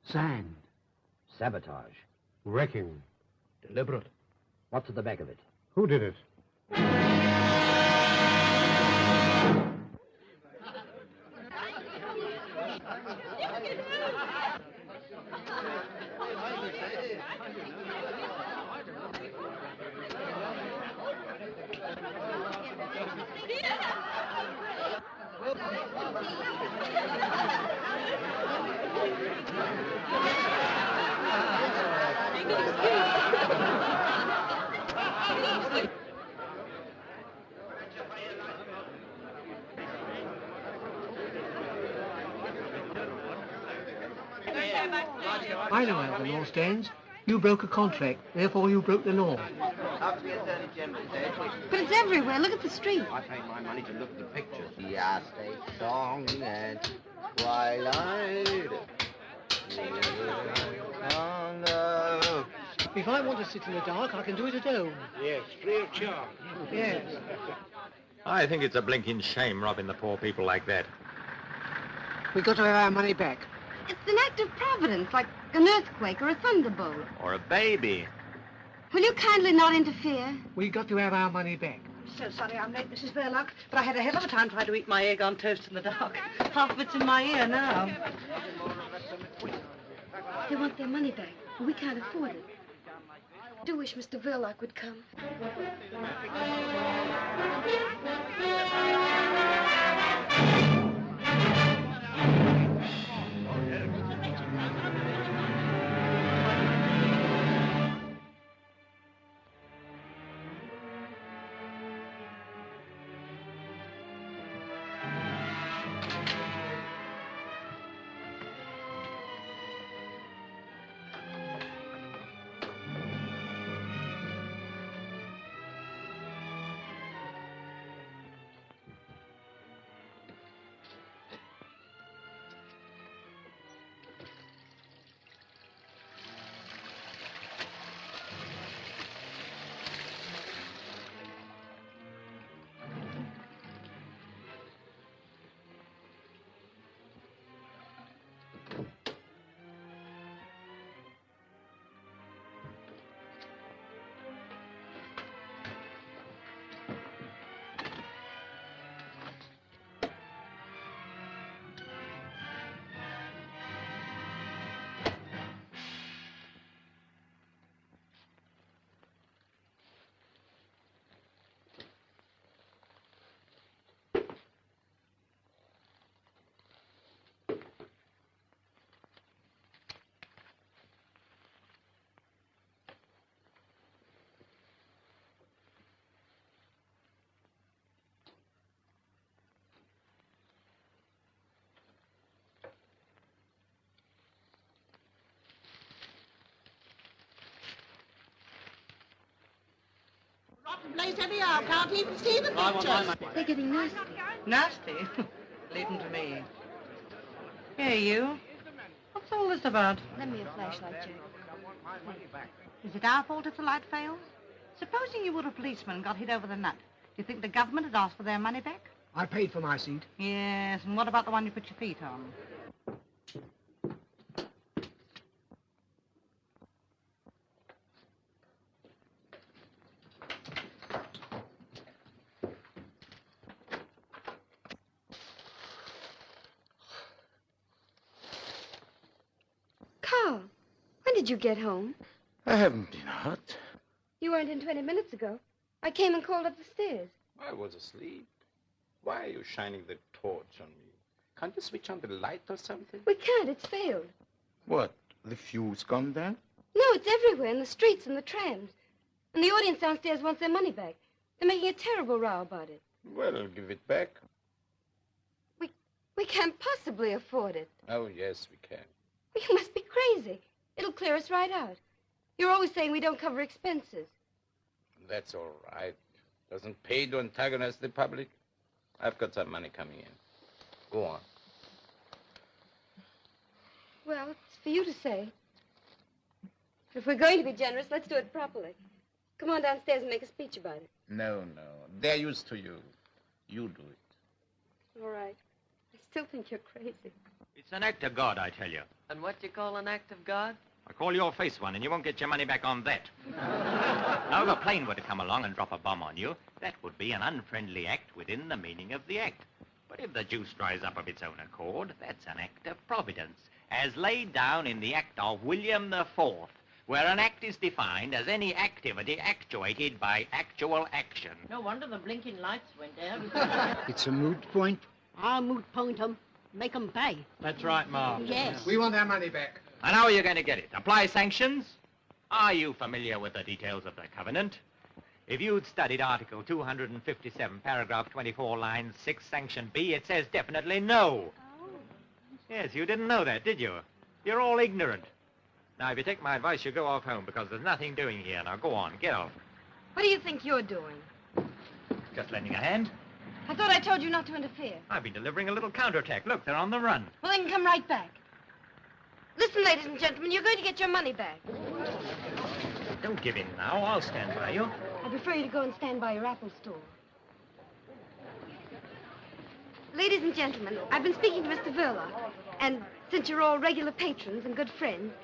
Sand. Sabotage. Wrecking. Deliberate. What's at the back of it? Who did it? I know how the law stands. You broke a contract, therefore you broke the law. But it's everywhere. Look at the street. I paid my money to look at the pictures. The state song and twilight. If I want to sit in the dark, I can do it at home. Yes, free of charge. Yes. I think it's a blinking shame robbing the poor people like that. We got to have our money back. It's an act of providence, like an earthquake or a thunderbolt. Or a baby. Will you kindly not interfere? We got to have our money back. So sorry I'm late, Mrs. Verlock, but I had a hell of a time trying to eat my egg on toast in the dark. Half of it's in my ear now. They want their money back. We can't afford it. I do wish Mr. Verlock would come. Rotten place anyhow. Can't even see the pictures. They're getting nasty. Nasty? Leave them to me. Here, you. What's all this about? Lend me a flashlight, Jack. Is it our fault if the light fails? Supposing you were a policeman and got hit over the nut. Do you think the government would ask for their money back? I paid for my seat. Yes, and what about the one you put your feet on? Carl, when did you get home? I haven't been out. You weren't in 20 minutes ago. I came and called up the stairs. I was asleep. Why are you shining the torch on me? Can't you switch on the light or something? We can't. It's failed. What? The fuse gone then? No, it's everywhere, in the streets and the trams. And the audience downstairs wants their money back. They're making a terrible row about it. Well, I'll give it back. We can't possibly afford it. Oh, yes, we can. You must be crazy. It'll clear us right out. You're always saying we don't cover expenses. That's all right. Doesn't pay to antagonize the public. I've got some money coming in. Go on. Well, it's for you to say. If we're going to be generous, let's do it properly. Come on downstairs and make a speech about it. No. They're used to you. You do it. All right. I still think you're crazy. It's an act of God, I tell you. And what do you call an act of God? I call your face one, and you won't get your money back on that. Now, if a plane were to come along and drop a bomb on you, that would be an unfriendly act within the meaning of the act. But if the juice dries up of its own accord, that's an act of providence, as laid down in the Act of William IV, where an act is defined as any activity actuated by actual action. No wonder the blinking lights went out. It's a moot point. I'll moot point 'em. Make 'em pay. That's right, Ma. Yes. We want our money back. And how are you going to get it? Apply sanctions? Are you familiar with the details of the covenant? If you'd studied Article 257, paragraph 24, line 6, sanction B, it says definitely no. Oh. Yes, you didn't know that, did you? You're all ignorant. Now, if you take my advice, you go off home, because there's nothing doing here. Now, go on, get off. What do you think you're doing? Just lending a hand. I thought I told you not to interfere. I've been delivering a little counterattack. Look, they're on the run. Well, then come right back. Listen, ladies and gentlemen, you're going to get your money back. Don't give in now. I'll stand by you. I prefer you to go and stand by your Apple store. Ladies and gentlemen, I've been speaking to Mr. Verlock, and since you're all regular patrons and good friends,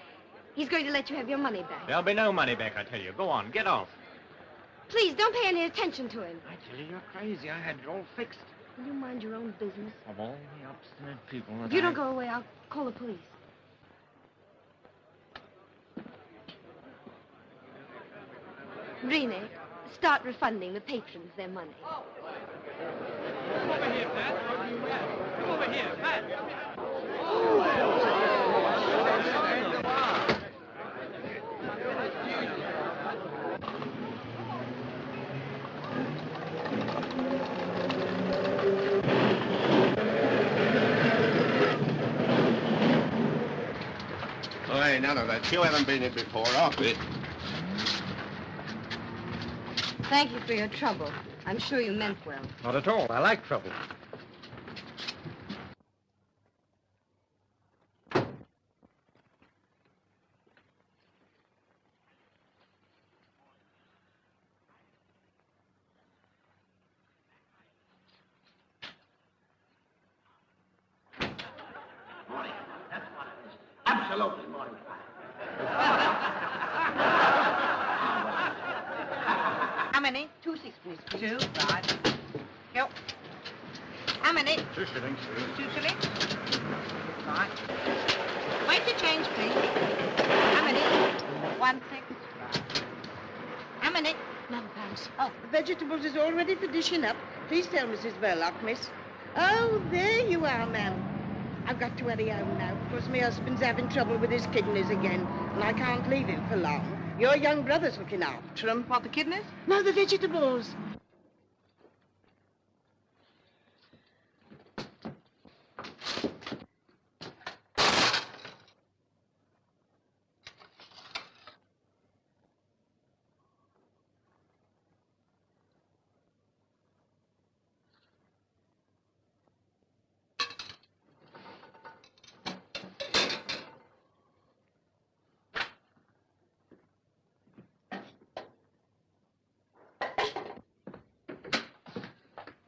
he's going to let you have your money back. There'll be no money back, I tell you. Go on, get off. Please, don't pay any attention to him. I tell you, you're crazy. I had it all fixed. Will you mind your own business? Of all the obstinate people that If you don't go away, I'll call the police. Rene, start refunding the patrons their money. Come over here, Pat. Come over here, Pat. Oh, hey, none of that. You haven't been in before. Off it. Thank you for your trouble. I'm sure you meant well. Not at all. I like trouble. Absolutely morning. How many? 2 sixpennies, please. 2, right. Go. How many? 2 shillings. 2 shillings. Right. Wait to change, please. How many? 1 6. Right. How many? 11 pounds. Oh, The vegetables is all ready for dishing up. Please tell Mrs. Verlock, miss. Oh, there you are, ma'am. I've got to hurry home now, because my husband's having trouble with his kidneys again, and I can't leave him for long. Your young brother's looking after him. what, the kidneys? No, the vegetables.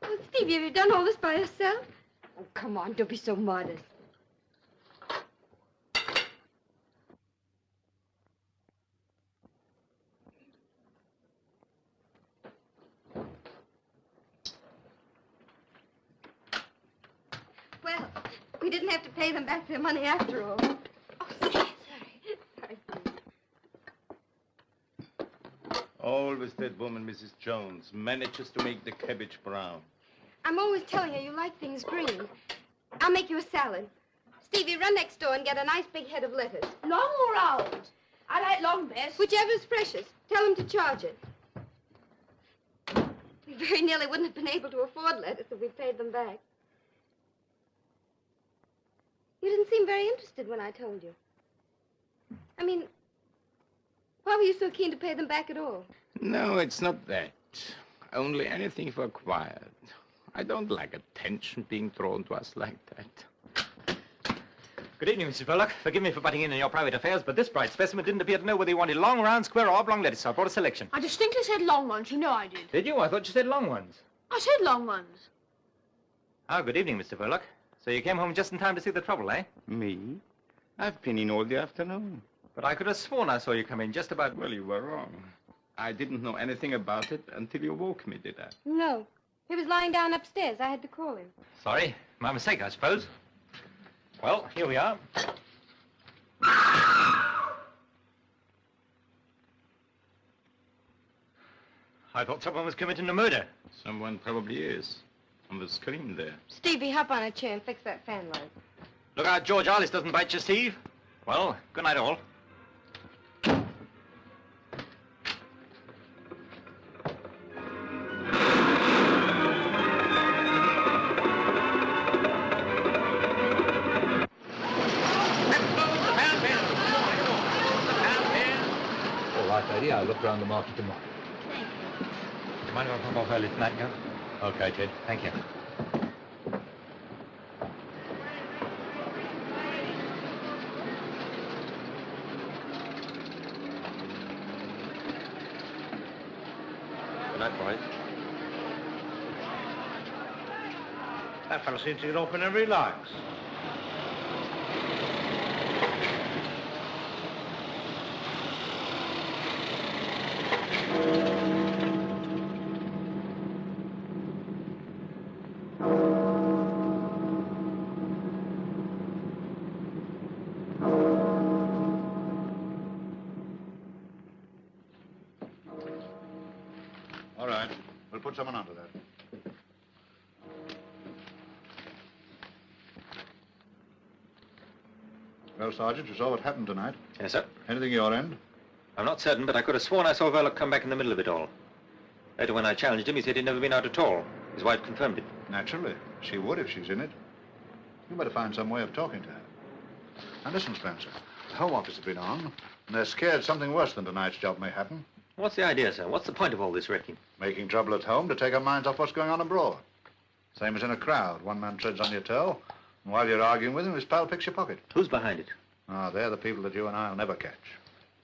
Oh, Stevie, have you done all this by yourself? Oh, come on, don't be so modest. Well, we didn't have to pay them back their money after all. Oh, sorry. Sorry. Always that woman, Mrs. Jones, manages to make the cabbage brown. I'm always telling you, you like things green. I'll make you a salad. Stevie, run next door and get a nice big head of lettuce. Long or round? I like long best. Whichever's freshest. Tell them to charge it. We very nearly wouldn't have been able to afford lettuce if we paid them back. You didn't seem very interested when I told you. I mean, why were you so keen to pay them back at all? No, it's not that. only anything for quiet. I don't like attention being thrown to us like that. Good evening, Mrs. Verlock. Forgive me for butting in your private affairs, but this bright specimen didn't appear to know whether he wanted long, round, square, or oblong lettuce, so I brought a selection. I distinctly said long ones. You know I did. Did you? I thought you said long ones. I said long ones. Oh, good evening, Mr. Verlock. So you came home just in time to see the trouble, eh? Me? I've been in all the afternoon. But I could have sworn I saw you come in just about... Well, you were wrong. I didn't know anything about it until you woke me, did I? No. He was lying down upstairs. I had to call him. Sorry. My mistake, I suppose. Well, here we are. I thought someone was committing a murder. Someone probably is. On the screen there. Stevie, hop on a chair and fix that fan light. Look out, George Arliss doesn't bite you, Steve. Well, good night, all. All right, lady. I'll look round the market tomorrow. Thank you. Do you mind if I pop off early tonight, Joe? Okay, Ted. Thank you. Good night, boys. That fellow seems to get off whenever he likes. All right. We'll put someone onto that. Well, Sergeant, you saw what happened tonight. Yes, sir. Anything your end? I'm not certain, but I could have sworn I saw Verlock come back in the middle of it all. Later, when I challenged him, he said he'd never been out at all. His wife confirmed it. Naturally. She would if she's in it. You better find some way of talking to her. Now, listen, Spencer. The Home Office has been on, and they're scared something worse than tonight's job may happen. What's the idea, sir? What's the point of all this wrecking? Making trouble at home to take our minds off what's going on abroad. Same as in a crowd. One man treads on your toe, and while you're arguing with him, his pal picks your pocket. Who's behind it? Ah, they're the people that you and I'll never catch.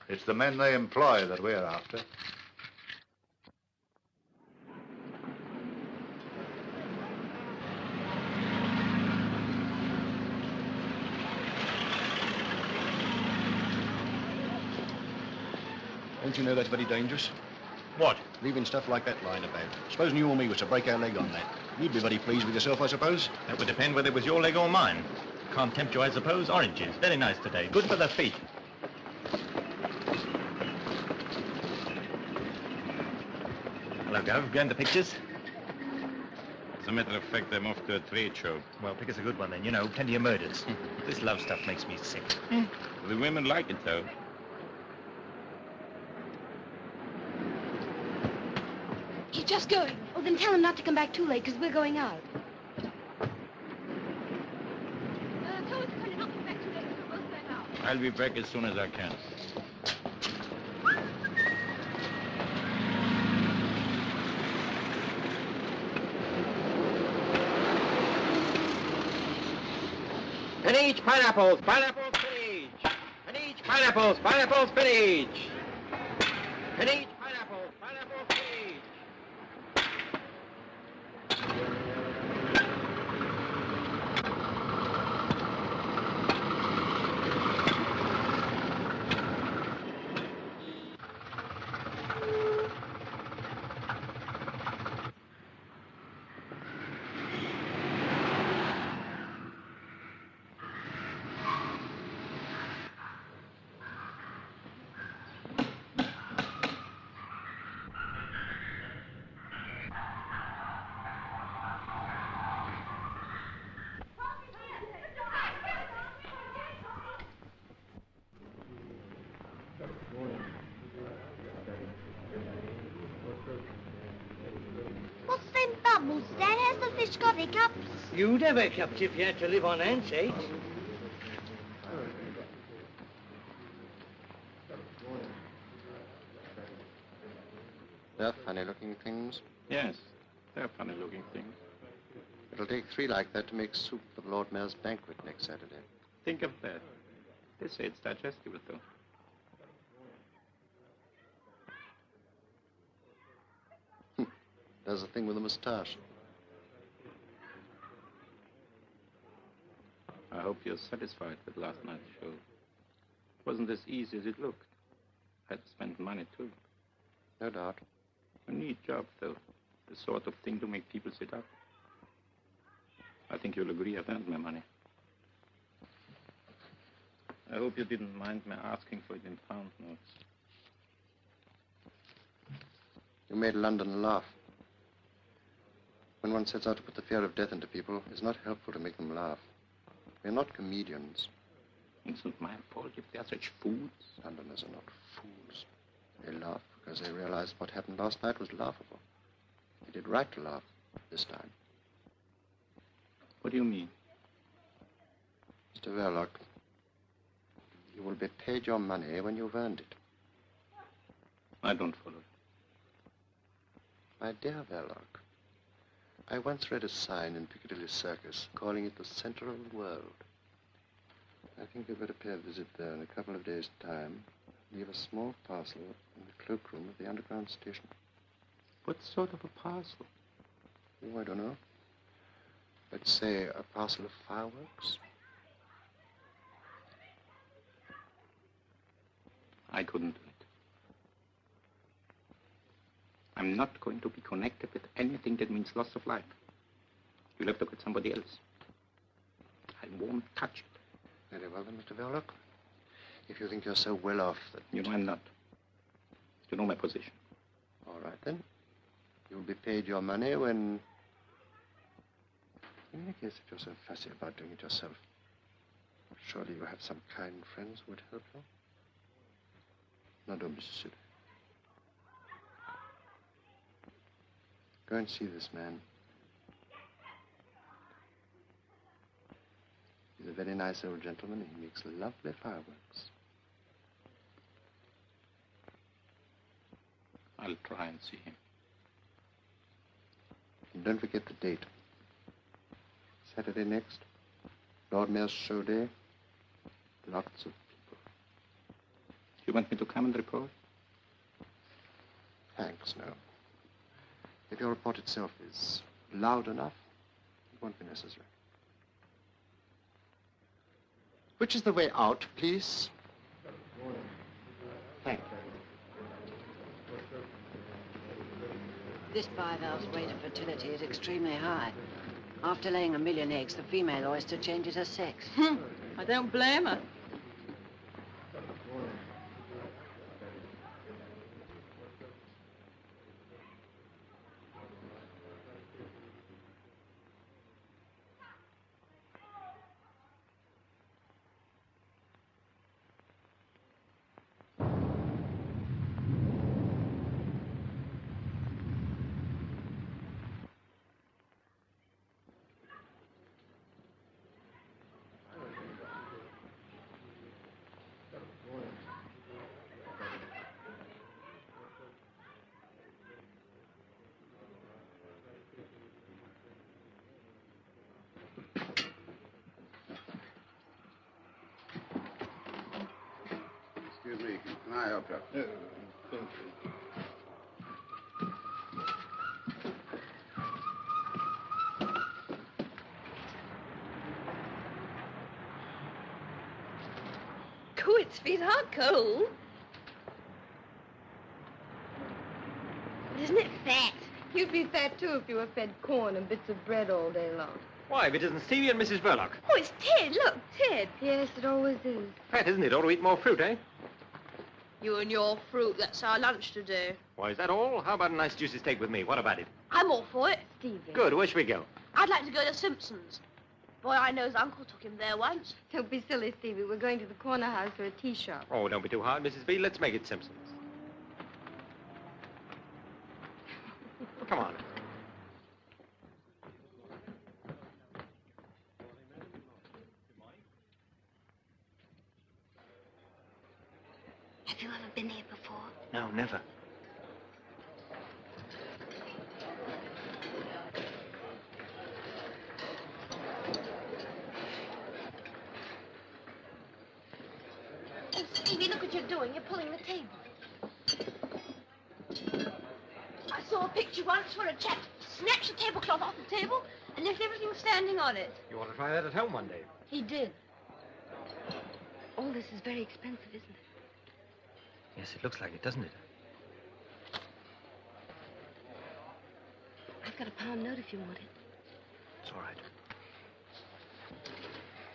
It's the men they employ that we're after. Don't you know that's very dangerous? What? Leaving stuff like that lying about. Supposing you or me was to break our leg on that. You'd be very pleased with yourself, I suppose. That would depend whether it was your leg or mine. Can't tempt you, I suppose. Oranges. Very nice today. Good for the feet. Hello, Gov. Going to pictures? As a matter of fact, I'm off to a trade show. Well, pick us a good one then. You know, plenty of murders. This love stuff makes me sick. The women like it, though. He's just going. Oh, then tell him not to come back too late, because we're going out. Tell him to not come back too late, because we're both going out. I'll be back as soon as I can. And each pineapples, pineapples, spinach. And each pineapples, pineapples, spinach. And each pineapples, pineapples, spinach. What's them bubbles, Dad? Has the fish got hiccups? You'd have hiccups if you had to live on ants, eh? Yes, I funny-looking things. Yes, they're funny-looking things. It'll take 3 like that to make soup for the Lord Mayor's banquet next Saturday. Think of that. They say it's digestible, though. There's a thing with a moustache. I hope you're satisfied with last night's show. It wasn't as easy as it looked. I had to spend money, too. No doubt. A neat job, though. The sort of thing to make people sit up. I think you'll agree I've earned my money. I hope you didn't mind me asking for it in pound notes. You made London laugh. When one sets out to put the fear of death into people, it's not helpful to make them laugh. We're not comedians. It's not my fault if they're such fools. Londoners are not fools. They laugh because they realize what happened last night was laughable. They did right to laugh this time. What do you mean? Mr. Verlock, you will be paid your money when you've earned it. I don't follow. My dear Verlock, I once read a sign in Piccadilly Circus calling it the center of the world. I think you'd better pay a visit there in a couple of days' time. Leave a small parcel in the cloakroom of the underground station. What sort of a parcel? Oh, I don't know. Let's say a parcel of fireworks. I couldn't do it. I'm not going to be connected with anything that means loss of life. You'll have to get somebody else. I won't touch it. Very well, then, Mr. Verlock. If you think you're so well off that... You know I'm not. You know my position. All right, then. You'll be paid your money when... In any case, if you're so fussy about doing it yourself, surely you have some kind friends who would help you. Now, don't be silly. Go and see this man. He's a very nice old gentleman, and he makes lovely fireworks. I'll try and see him. And don't forget the date. Saturday next. Lord Mayor's show day. Lots of people. You want me to come and report? Thanks, no. If your report itself is loud enough, it won't be necessary. Which is the way out, please? Thank you. This bivalve's rate of fertility is extremely high. After laying 1 million eggs, the female oyster changes her sex. I don't blame her. Excuse me, can I help you? Thank you. Good, sweetheart, cold. Isn't it fat? You'd be fat, too, if you were fed corn and bits of bread all day long. Why, if it isn't Stevie and Mrs. Verlock. Oh, it's Ted. Look, Ted. Yes, it always is. Fat, isn't it? Ought to eat more fruit, eh? You and your fruit, that's our lunch today. Why, is that all? How about a nice juicy steak with me? What about it? I'm all for it. Stevie. Good. Where should we go? I'd like to go to Simpsons. Boy, I know's uncle took him there once. Don't be silly, Stevie. We're going to the corner house for a tea shop. Oh, don't be too hard, Mrs. B. Let's make it Simpsons. Come on. Have you ever been here before? No, never. Stevie, look what you're doing. You're pulling the table. I saw a picture once where a chap snatched the tablecloth off the table and left everything standing on it. You want to try that at home one day? He did. All this is very expensive, isn't it? Yes, it looks like it, doesn't it? I've got a pound note if you want it. It's all right.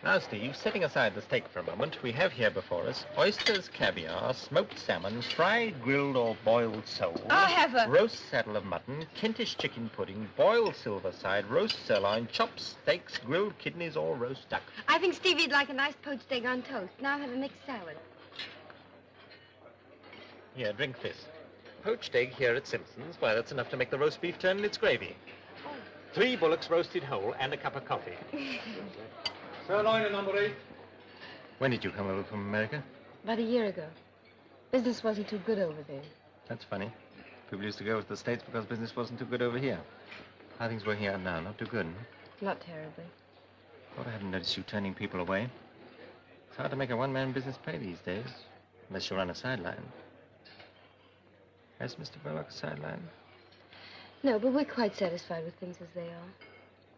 Now, Steve, setting aside the steak for a moment, we have here before us oysters, caviar, smoked salmon, fried, grilled, or boiled sole. I'll have a... roast saddle of mutton, Kentish chicken pudding, boiled silver side, roast sirloin, chopped steaks, grilled kidneys, or roast duck. I think Stevie'd like a nice poached egg on toast. Now I'll have a mixed salad. Here, drink this. Poached egg here at Simpsons. Why, that's enough to make the roast beef turn in its gravy. 3 bullocks roasted whole and a cup of coffee. Sirloin and number 8. When did you come over from America? About a year ago. Business wasn't too good over there. That's funny. People used to go to the States because business wasn't too good over here. How are things working out now? Not too good, huh? Not terribly. Thought I hadn't noticed you turning people away. It's hard to make a one-man business pay these days, unless you run a sideline. Has Mr. Verlock a sideline? No, but we're quite satisfied with things as they are.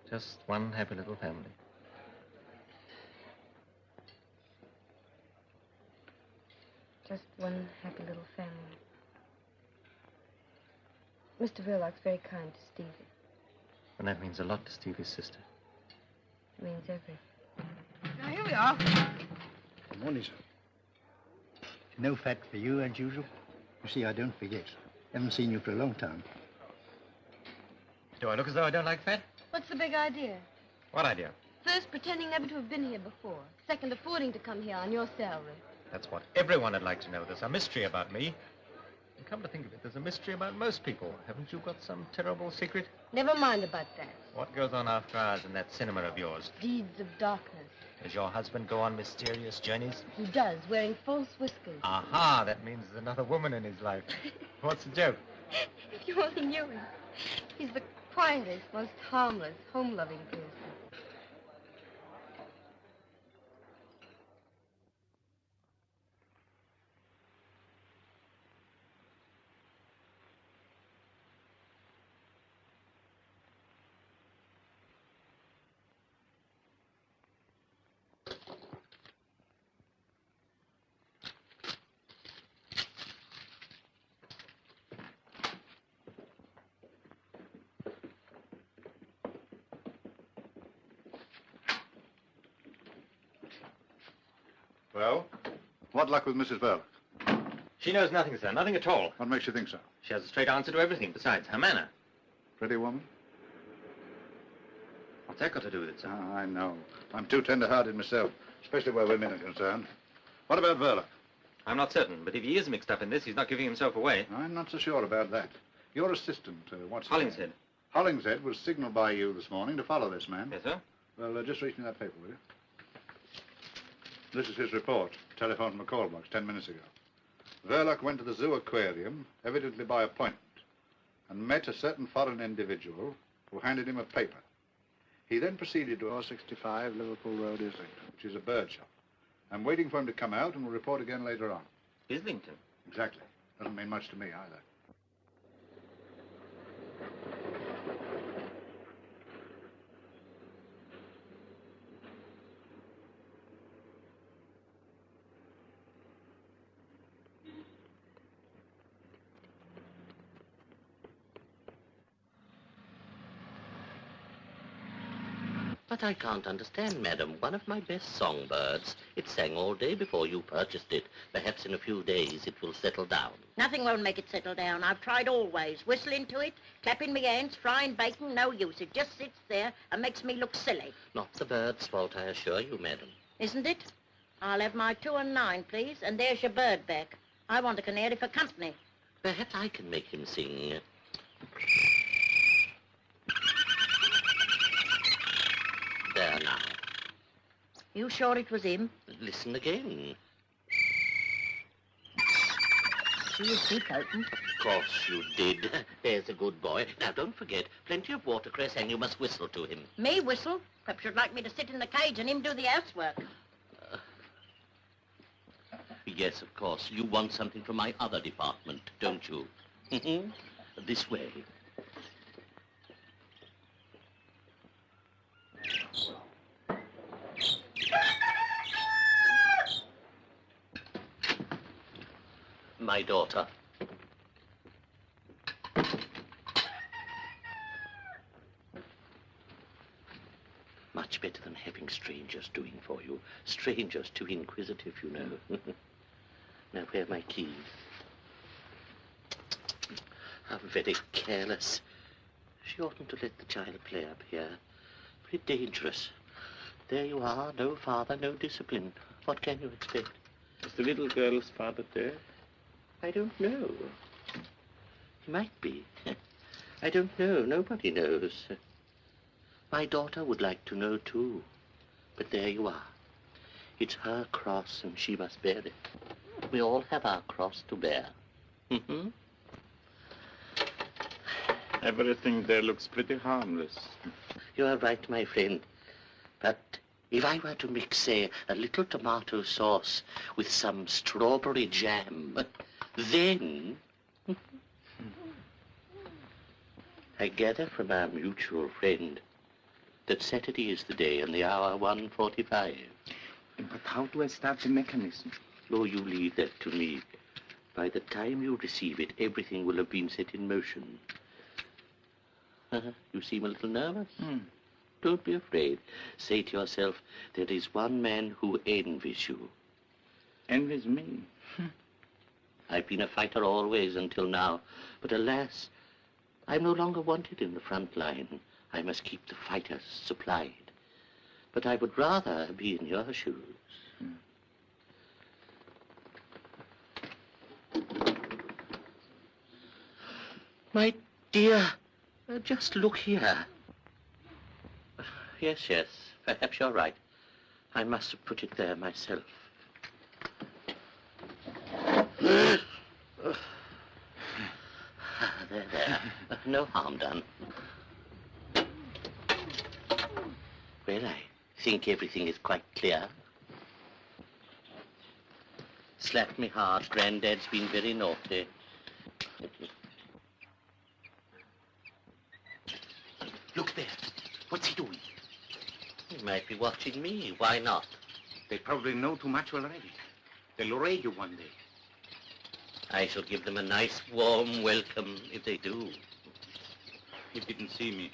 Just one happy little family. Just one happy little family. Mr. Verlock's very kind to Stevie. And that means a lot to Stevie's sister. It means everything. Now, here we are. Good morning, sir. No fat for you, as usual. You see, I don't forget. Haven't seen you for a long time. Do I look as though I don't like fat? What's the big idea? What idea? First, pretending never to have been here before. Second, affording to come here on your salary. That's what everyone would like to know. There's a mystery about me. And come to think of it, there's a mystery about most people. Haven't you got some terrible secret? Never mind about that. What goes on after hours in that cinema of yours? Deeds of darkness. Does your husband go on mysterious journeys? He does, wearing false whiskers. Aha, that means there's another woman in his life. What's the joke? If you only knew him. He's the quietest, most harmless, home-loving person. Well, what luck with Mrs. Verlock? She knows nothing, sir. Nothing at all. What makes you think so? She has a straight answer to everything, besides her manner. Pretty woman? What's that got to do with it, sir? Ah, I know. I'm too tender-hearted myself, especially where women are concerned. What about Verlock? I'm not certain, but if he is mixed up in this, he's not giving himself away. I'm not so sure about that. Your assistant, what's his Hollingshead. name? Hollingshead was signaled by you this morning to follow this man. Yes, sir? Well, just reach me that paper, will you? This is his report. Telephone from a call box 10 minutes ago. Verlock went to the zoo aquarium, evidently by appointment, and met a certain foreign individual who handed him a paper. He then proceeded to 465 Liverpool Road, Islington, which is a bird shop. I'm waiting for him to come out and will report again later on. Islington? Exactly. Doesn't mean much to me either. But I can't understand, madam. One of my best songbirds. It sang all day before you purchased it. Perhaps in a few days it will settle down. Nothing won't make it settle down. I've tried always. Whistling to it, clapping my hands, frying bacon, no use. It just sits there and makes me look silly. Not the bird's fault, I assure you, madam. Isn't it? I'll have my 2 and 9, please, and there's your bird back. I want a canary for company. Perhaps I can make him sing. There now. You sure it was him? Listen again. See his beak open? Of course you did. There's a good boy. Now, don't forget, plenty of watercress, and you must whistle to him. Me whistle? Perhaps you'd like me to sit in the cage and him do the housework. Yes, of course. You want something from my other department, don't you? This way. My daughter. Much better than having strangers doing for you. Strangers too inquisitive, you know. Now, where are my keys? How very careless. She oughtn't to let the child play up here. Very dangerous. There you are, no father, no discipline. What can you expect? Is the little girl's father dead? I don't know. He might be. I don't know. Nobody knows. My daughter would like to know, too. But there you are. It's her cross, and she must bear it. We all have our cross to bear. Everything there looks pretty harmless. You are right, my friend. But if I were to mix, say, a little tomato sauce with some strawberry jam, then... I gather from our mutual friend that Saturday is the day and the hour 1:45. But how do I start the mechanism? Oh, you leave that to me. By the time you receive it, everything will have been set in motion. You seem a little nervous. Don't be afraid. Say to yourself, there is one man who envies you. Envies me? I've been a fighter always until now, but alas, I'm no longer wanted in the front line. I must keep the fighters supplied. But I would rather be in your shoes. My dear, just look here. Yes, perhaps you're right. I must have put it there myself. There. No harm done. Well, I think everything is quite clear. Slapped me hard. Granddad's been very naughty. Look there. What's he doing? He might be watching me. Why not? They probably know too much already. They'll raid you one day. I shall give them a nice, warm welcome if they do. He didn't see me.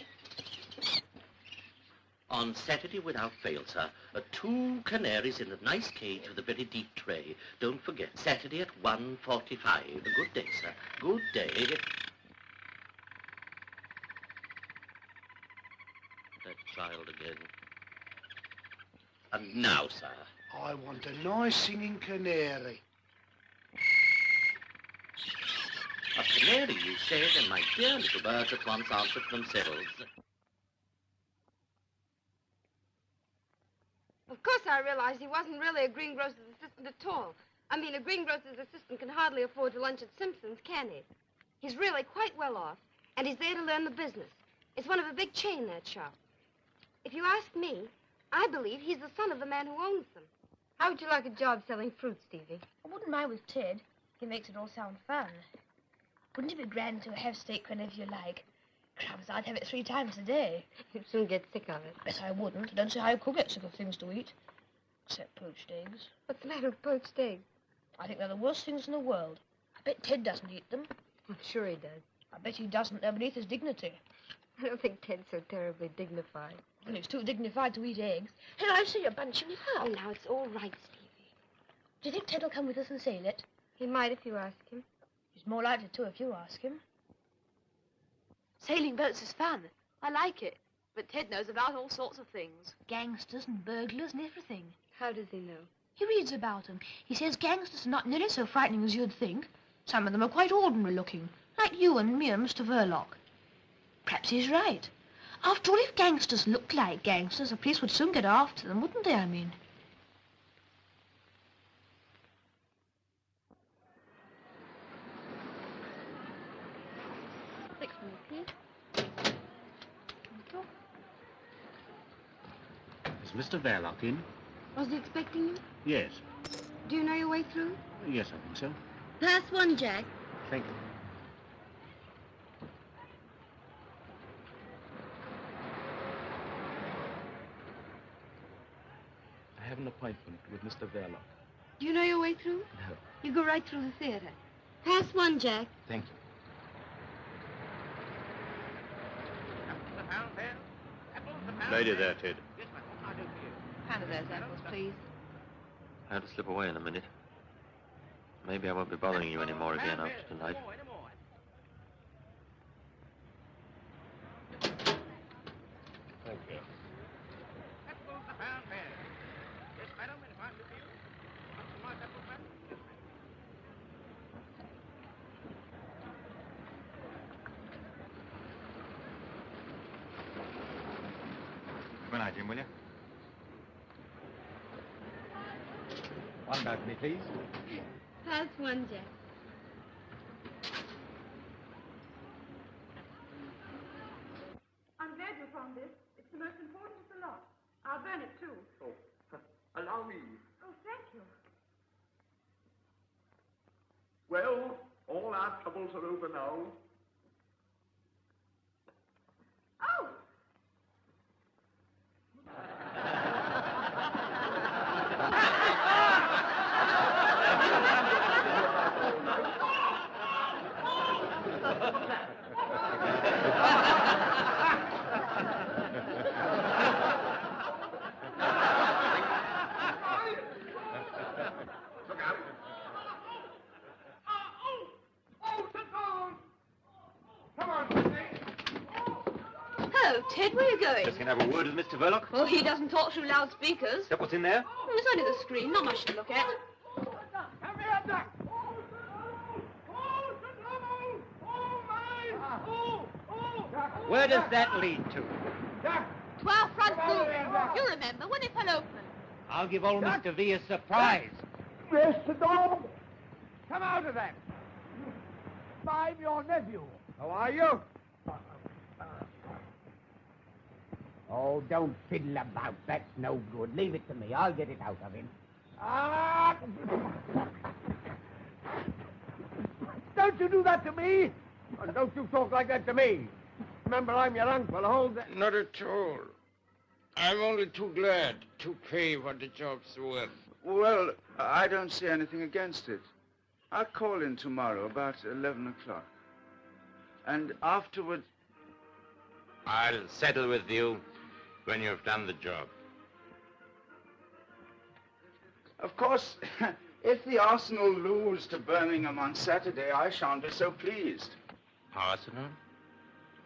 On Saturday, without fail, sir, 2 canaries in a nice cage with a very deep tray. Don't forget, Saturday at 1:45. Good day, sir. Good day. That child again. And now, sir. I want a nice singing canary. A canary, you said, and my dear little birds at once answered for themselves. Of course I realized he wasn't really a greengrocer's assistant at all. I mean, a greengrocer's assistant can hardly afford to lunch at Simpsons, can he? He's really quite well off, and he's there to learn the business. It's one of a big chain, that shop. If you ask me, I believe he's the son of the man who owns them. How would you like a job selling fruit, Stevie? I wouldn't mind with Ted. He makes it all sound fun. Wouldn't it be grand to have steak whenever you like? Crumbs, I'd have it 3 times a day. You'd soon get sick of it. Yes, I wouldn't. I don't see how you could get sick of things to eat. Except poached eggs. What's the matter with poached eggs? I think they're the worst things in the world. I bet Ted doesn't eat them. I'm sure he does. I bet he doesn't. They're beneath his dignity. I don't think Ted's so terribly dignified. Well, he's too dignified to eat eggs. Here, I see you're bunching it up. Oh, now, it's all right, Stevie. Do you think Ted will come with us and sail it? He might if you ask him. He's more likely to if you ask him. Sailing boats is fun. I like it. But Ted knows about all sorts of things. Gangsters and burglars and everything. How does he know? He reads about them. He says gangsters are not nearly so frightening as you'd think. Some of them are quite ordinary looking, like you and me and Mr. Verlock. Perhaps he's right. After all, if gangsters looked like gangsters, the police would soon get after them, wouldn't they, I mean? Is Mr. Verlock in? Was he expecting you? Yes. Do you know your way through? Yes, I think so. Pass one, Jack. Thank you. I have an appointment with Mr. Verlock. Do you know your way through? No. You go right through the theater. Pass one, Jack. Thank you. Lady there, Ted. Hand of those apples, please. I had to slip away in a minute. Maybe I won't be bothering you anymore again after tonight. Thank you. Good night, Jim, will you? One balcony, please. Pass one, Jack. I'm glad you found this. It's the most important of the lot. I'll burn it, too. Oh, allow me. Oh, thank you. Well, all our troubles are over now. Oh! Hello, Ted. Where are you going? Just going to have a word with Mr. Verlock. Well, he doesn't talk through loudspeakers. Is that what's in there? Oh, it's only the screen. Not much to look at. Where does that lead to? To our front room. You remember when it fell open. I'll give old Mr. V a surprise. Mr. Dog! Come out of that! I'm your nephew. How are you? Oh, don't fiddle about. That's no good. Leave it to me. I'll get it out of him. Ah! Don't you do that to me! And don't you talk like that to me. Remember, I'm your uncle. Hold that. Not at all. I'm only too glad to pay what the job's worth. Well, I don't see anything against it. I'll call in tomorrow about 11 o'clock. And afterward... I'll settle with you when you've done the job. Of course, if the Arsenal lose to Birmingham on Saturday, I shan't be so pleased. Arsenal?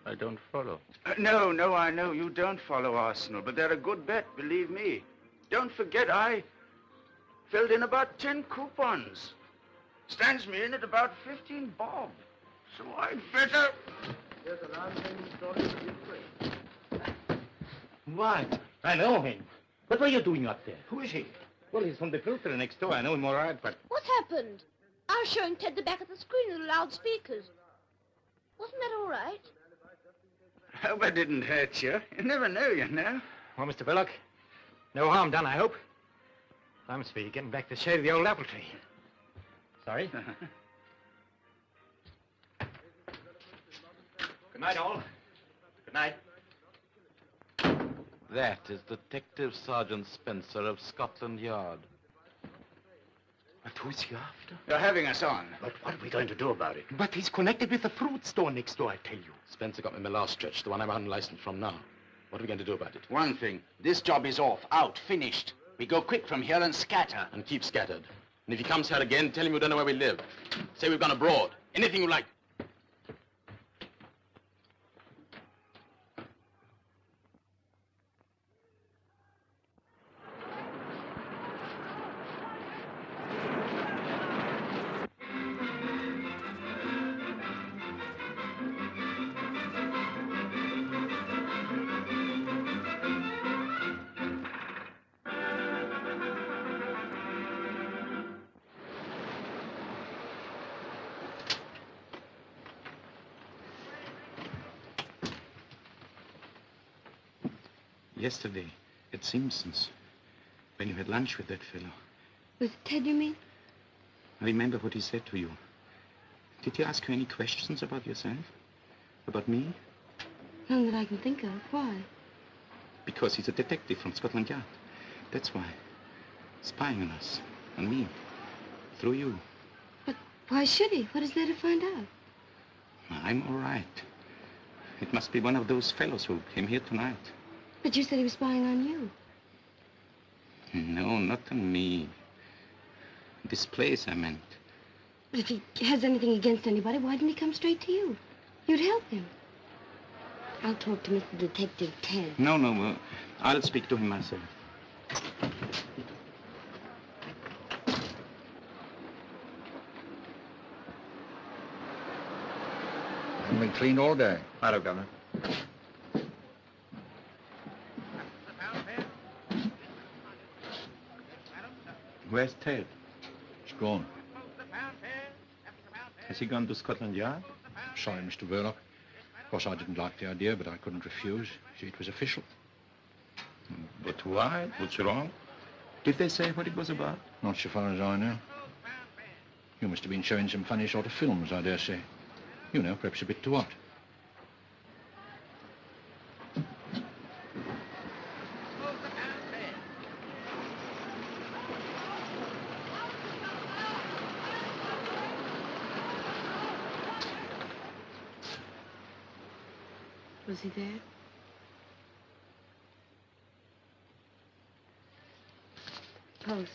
I don't follow. No, I know you don't follow Arsenal, but they're a good bet, believe me. Don't forget, I filled in about 10 coupons. Stands me in at about 15 bob. So I'd better... Yes, and I'm going to What? I know him. What were you doing up there? Who is he? Well, he's from the filter next door. I know him all right, but... What happened? I was showing Ted the back of the screen with the loudspeakers. Wasn't that all right? Hope I didn't hurt you. You never know, you know. Well, Mr. Verlock, no harm done, I hope. I'm speaking, getting back the shade of the old apple tree. Sorry. Good night, all. Good night. That is Detective Sergeant Spencer of Scotland Yard. But who's he after? You're having us on. But what are we going to do about it? But he's connected with the fruit store next door, I tell you. Spencer got me my last stretch, the one I'm unlicensed from now. What are we going to do about it? One thing. This job is off, out, finished. We go quick from here and scatter. And keep scattered. And if he comes here again, tell him you don't know where we live. Say we've gone abroad. Anything you like. Yesterday, at Simpsons, when you had lunch with that fellow. With Ted, you mean? Remember what he said to you. Did he ask you any questions about yourself? About me? None that I can think of. Why? Because he's a detective from Scotland Yard. That's why. Spying on us. On me. Through you. But why should he? What is there to find out? I'm all right. It must be one of those fellows who came here tonight. But you said he was spying on you. No, not on me. This place, I meant. But if he has anything against anybody, why didn't he come straight to you? You'd help him. I'll talk to Mr. Detective Ted. No, I'll speak to him myself. Haven't been cleaned all day. Hello, Governor. Where's Ted? It's gone. Has he gone to Scotland Yard? Sorry, Mr. Verlock. Of course, I didn't like the idea, but I couldn't refuse. See, it was official. But why? What's wrong? Did they say what it was about? Not so far as I know. You must have been showing some funny sort of films, I dare say. You know, perhaps a bit too hot. Was he there? Post.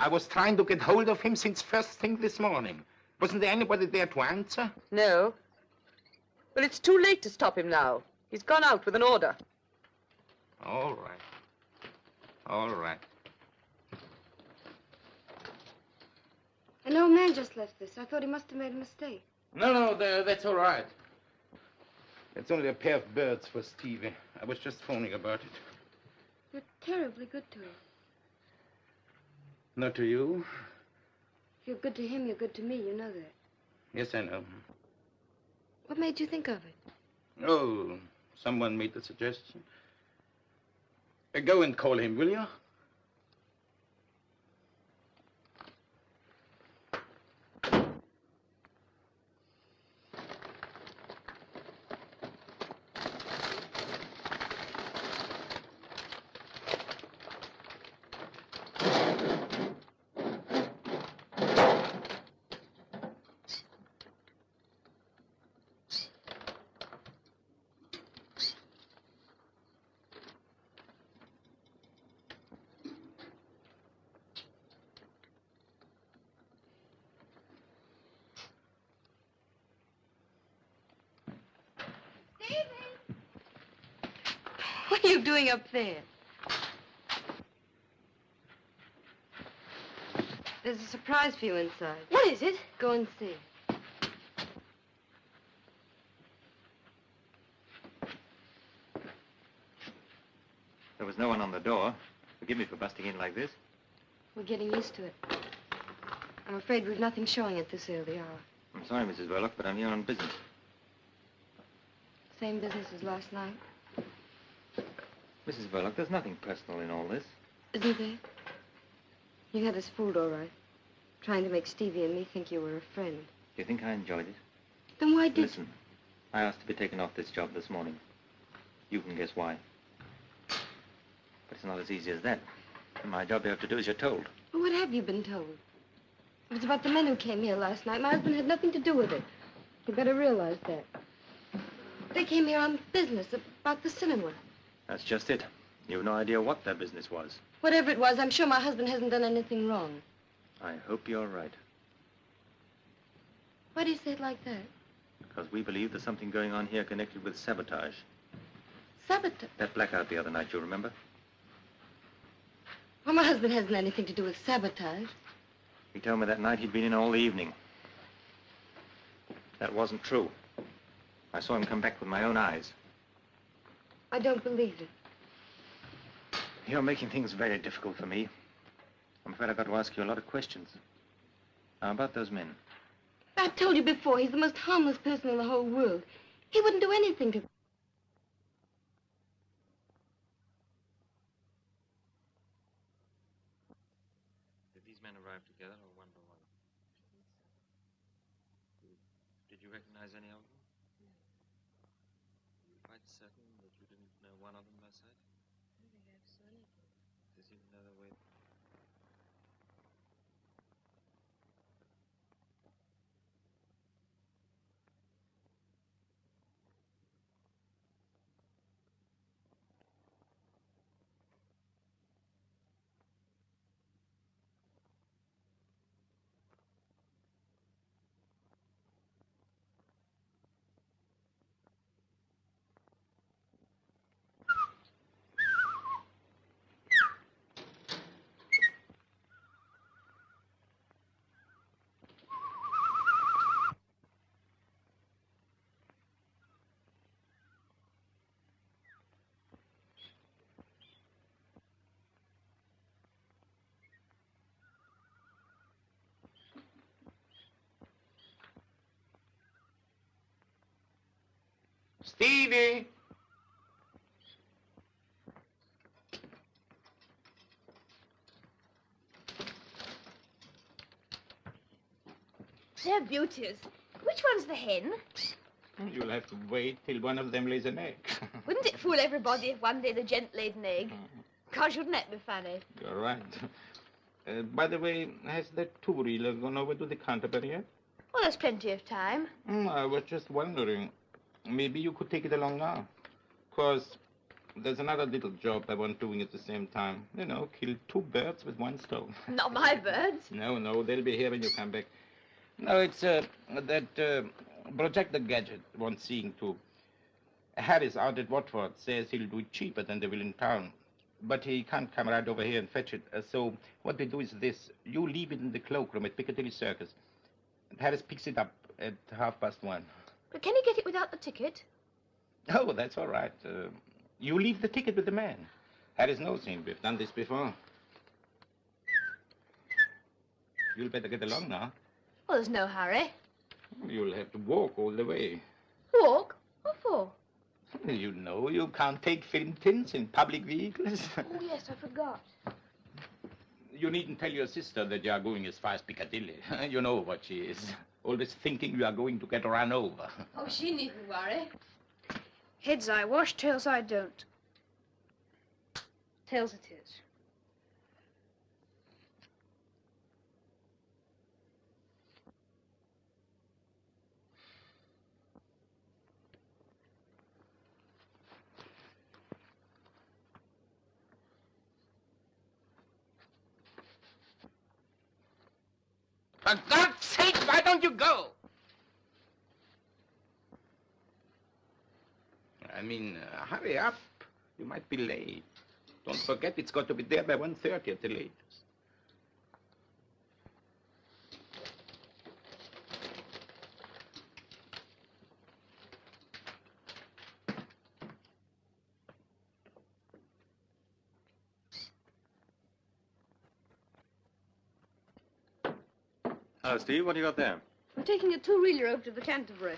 I was trying to get hold of him since first thing this morning. Wasn't there anybody there to answer? No. Well, it's too late to stop him now. He's gone out with an order. All right. All right. An old man just left this. I thought he must have made a mistake. No, that's all right. It's only a pair of birds for Stevie. I was just phoning about it. You're terribly good to him. Not to you? If you're good to him, you're good to me. You know that. Yes, I know. What made you think of it? Oh, someone made the suggestion. Go and call him, will you? What are you doing up there? There's a surprise for you inside. What is it? Go and see. There was no one on the door. Forgive me for busting in like this. We're getting used to it. I'm afraid we've nothing showing at this early hour. I'm sorry, Mrs. Verlock, but I'm here on business. Same business as last night. Mrs. Verlock, there's nothing personal in all this. Isn't there? You had us fooled, all right. Trying to make Stevie and me think you were a friend. Do you think I enjoyed it? Then why did Listen, I asked to be taken off this job this morning. You can guess why. But it's not as easy as that. My job you have to do as you're told. Well, what have you been told? It was about the men who came here last night. My husband had nothing to do with it. You better realize that. They came here on business about the cinema. That's just it. You've no idea what their business was. Whatever it was, I'm sure my husband hasn't done anything wrong. I hope you're right. Why do you say it like that? Because we believe there's something going on here connected with sabotage. Sabotage? That blackout the other night, you remember? Well, my husband hasn't anything to do with sabotage. He told me that night he'd been in all the evening. That wasn't true. I saw him come back with my own eyes. I don't believe it. You're making things very difficult for me. I'm afraid I've got to ask you a lot of questions. Now, about those men. I've told you before, he's the most harmless person in the whole world. He wouldn't do anything to... Did these men arrive together or one by one? Did you recognize any of them? No. Are you quite certain that you didn't know one of them by sight? I don't think I've saw anything. Does he know the way? Stevie! They're beauties. Which one's the hen? You'll have to wait till one of them lays an egg. Wouldn't it fool everybody if one day the gent laid an egg? Gosh, wouldn't that be funny? You're right. By the way, has that two-reeler gone over to the Canterbury yet? Well, there's plenty of time. I was just wondering. Maybe you could take it along now. 'Cause there's another little job I want doing at the same time. You know, kill two birds with one stone. Not my birds. No, they'll be here when you come back. No, it's that projector gadget wants seeing to. Harris out at Watford says he'll do it cheaper than they will in town. But he can't come right over here and fetch it. So what we do is this. You leave it in the cloakroom at Piccadilly Circus. And Harris picks it up at 1:30. But can he get it without the ticket? Oh, that's all right. You leave the ticket with the man. Harris knows him. We've done this before. You'll better get along now. Well, there's no hurry. You'll have to walk all the way. Walk? What for? You know, you can't take film tins in public vehicles. Oh, yes, I forgot. You needn't tell your sister that you are going as far as Piccadilly. You know what she is. Always thinking you are going to get run over. Oh, she needn't worry. Heads I wash, tails I don't. Tails it is. For God's sake, why don't you go? I mean, hurry up. You might be late. Don't forget it's got to be there by 1:30 at the latest. Oh, Steve, what do you got there? We're taking a two-reeler over to the Canterbury.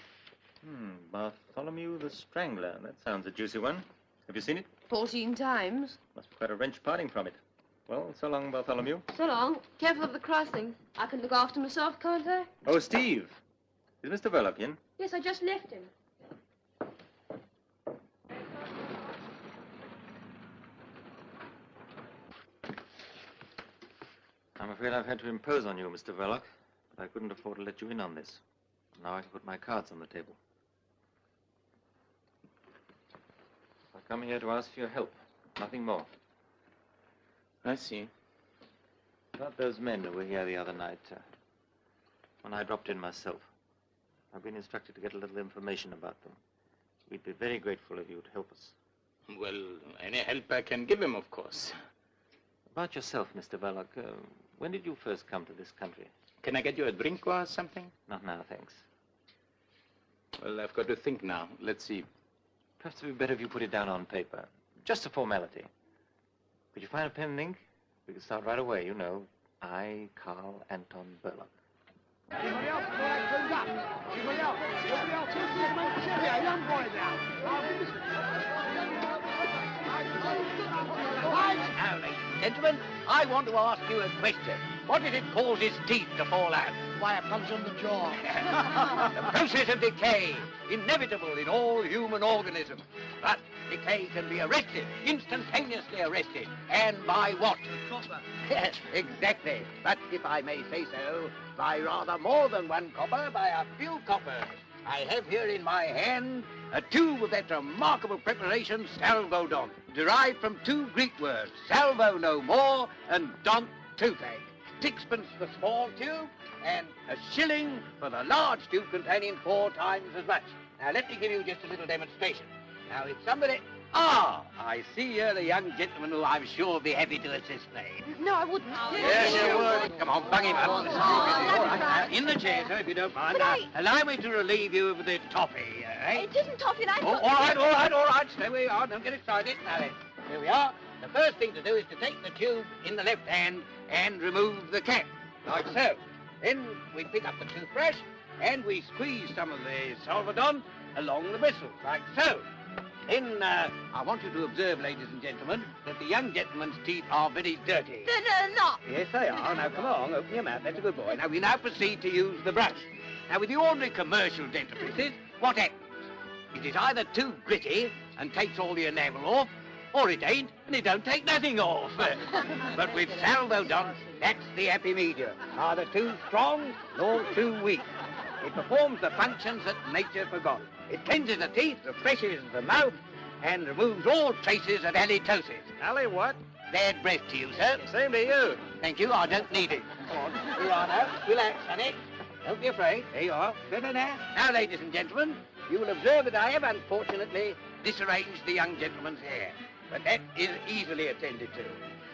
Bartholomew the Strangler. That sounds a juicy one. Have you seen it? 14 times. Must be quite a wrench parting from it. Well, so long, Bartholomew. So long. Careful of the crossing. I can look after myself, can't I? Oh, Steve. Is Mr. Verlock in? Yes, I just left him. I'm afraid I've had to impose on you, Mr. Verlock. But I couldn't afford to let you in on this. Now I can put my cards on the table. I've come here to ask for your help. Nothing more. I see. About those men who were here the other night, when I dropped in myself. I've been instructed to get a little information about them. We'd be very grateful if you'd help us. Well, any help I can give him, of course. About yourself, Mr. Verlock, when did you first come to this country? Can I get you a drink or something? Not now, thanks. Well, I've got to think now. Let's see. Perhaps it would be better if you put it down on paper. Just a formality. Could you find a pen and ink? We can start right away, you know. I, Carl Anton Verlock. Anybody else? Anybody else? Anybody else? Yeah, young boy now. Now, ladies and gentlemen, I want to ask you a question. What is it causes teeth to fall out? Why, it comes from the jaw. The process of decay, inevitable in all human organisms. But decay can be arrested, instantaneously arrested. And by what? Copper. Yes, exactly. But if I may say so, by rather more than one copper, by a few coppers. I have here in my hand a tube of that remarkable preparation, salvodon, derived from two Greek words, salvo no more and don't toothache. 6pence the small tube and a shilling for the large tube containing 4 times as much. Now, let me give you just a little demonstration. Now, if somebody... Ah, I see here the young gentleman who I'm sure will be happy to assist me. No, I wouldn't. Yes, you would. Come on, bung him up. All right, in the chair, sir, if you don't mind. Allow me to relieve you of the toffee, eh? It isn't toffee, I Oh, all right. Stay where you are. Don't get excited. Now then, here we are. The first thing to do is to take the tube in the left hand and remove the cap, like so. Then we pick up the toothbrush and we squeeze some of the salvodon along the bristles, like so. Then I want you to observe, ladies and gentlemen, that the young gentleman's teeth are very dirty. They're not. Yes, they are. Now, come along, open your mouth. That's a good boy. Now, we now proceed to use the brush. Now, with the ordinary commercial dentifrices, what happens? It is either too gritty and takes all the enamel off, or it ain't, and it don't take nothing off. But with salvodon, that's the happy medium. Neither too strong nor too weak. It performs the functions that nature forgot. It cleanses the teeth, refreshes the mouth, and removes all traces of halitosis. Ali, what? Bad breath to you, sir. Same to you. Thank you, I don't need it. Come on, here you are now. Relax, honey. Don't be afraid. There you are. Better now. Now, ladies and gentlemen, you will observe that I have, unfortunately, disarranged the young gentleman's hair. But that is easily attended to.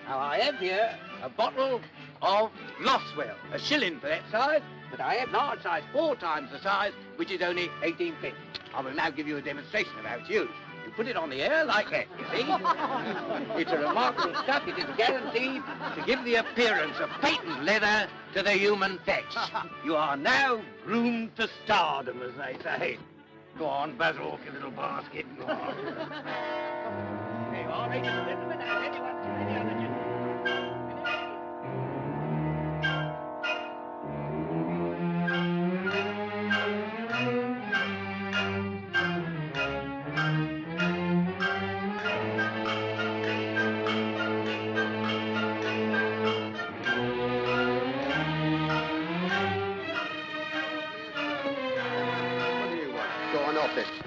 Now, I have here a bottle of Loswell, a shilling for that size, but I have large size, 4 times the size, which is only 18p. I will now give you a demonstration of how it's used. You put it on the air like that, you see? It's a remarkable stuff. It is guaranteed to give the appearance of patent leather to the human flesh. You are now groomed for stardom, as they say. Go on, buzz off your little basket. Go on. There you are, ladies and gentlemen. Now, anyone, any other gentlemen?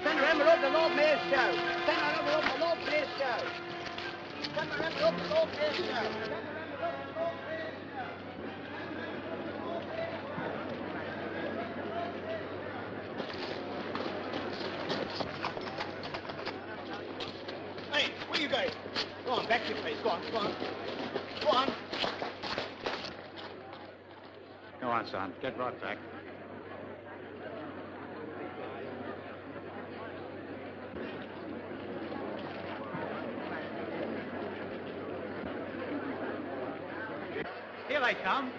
Send her Emma up the Lord Mayor's show. Send her Emma up the Lord Mayor's show. Send her Emma up the Lord Mayor's show. Send her Emma up the Lord Mayor's show. Hey, where you going? Go on, back to your place. Go on, go on. Go on. Go on, son. Get right back. Here they come.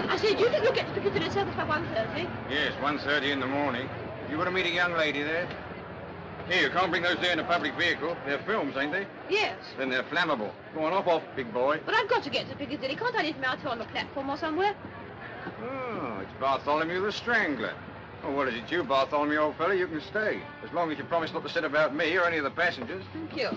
I said, you think you'll get to Piccadilly Circus by 1:30? Yes, 1:30 in the morning. You want to meet a young lady there? Here, you can't bring those there in a public vehicle. They're films, ain't they? Yes. Then they're flammable. Go on, off, big boy. But I've got to get to Piccadilly. Can't I leave them out here on the platform or somewhere? Oh, it's Bartholomew the Strangler. Oh, well, is it you, Bartholomew, old fella? You can stay. As long as you promise not to say about me or any of the passengers. Thank you.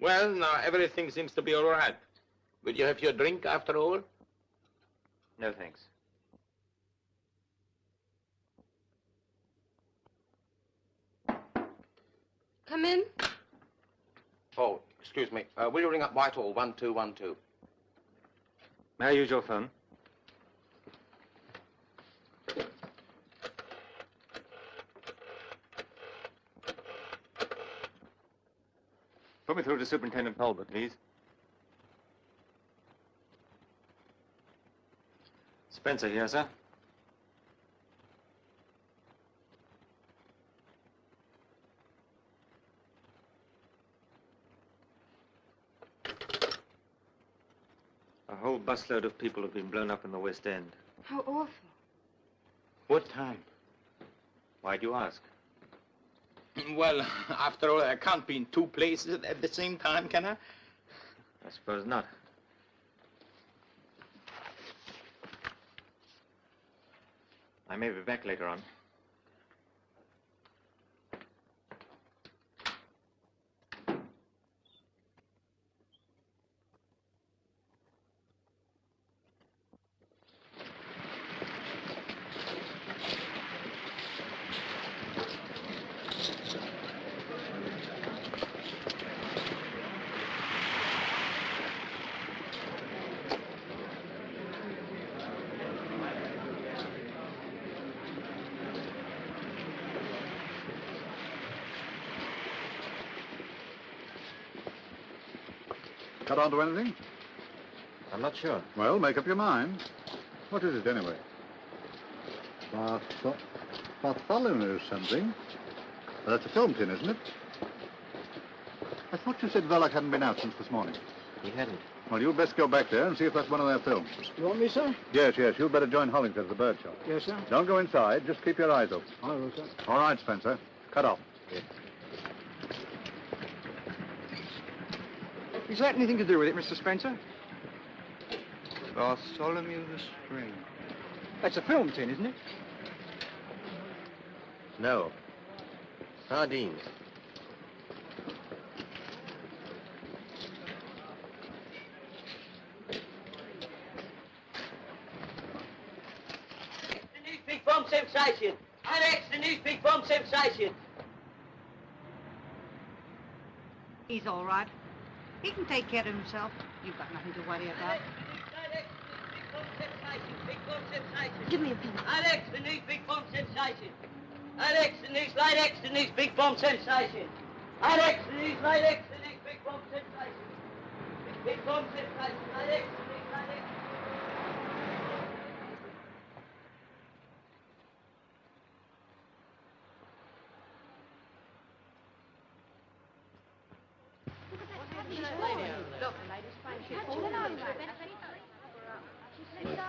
Well, now everything seems to be all right. Will you have your drink after all? No, thanks. Come in. Oh, excuse me. Will you ring up Whitehall 1212? May I use your phone? Put me through to Superintendent Talbot, please. Spencer here, sir. A whole busload of people have been blown up in the West End. How awful. What time? Why do you ask? Well, after all, I can't be in two places at the same time, can I? I suppose not. I may be back later on. Cut on to anything? I'm not sure. Well, make up your mind. What is it, anyway? Bartholomew something. Well, that's a film tin, isn't it? I thought you said Verlock hadn't been out since this morning. He hadn't. Well, you'd best go back there and see if that's one of their films. You want me, sir? Yes, yes. You'd better join Hollington at the bird shop. Yes, sir. Don't go inside. Just keep your eyes open. I will, sir. All right, Spencer. Cut off. Is that anything to do with it, Mr. Spencer? Bartholomew the String. That's a film tin, isn't it? No. Sardines. The news big bomb sensation. Alex, the news big bomb sensation. He's all right. He can take care of himself. You've got nothing to worry about. Give me a pen. Alex, the news big bomb sensation. Alex, the news light X, the news big bomb sensation. Alex, the news light X, the news big bomb sensation. Big bomb sensation. Alex, the news light X.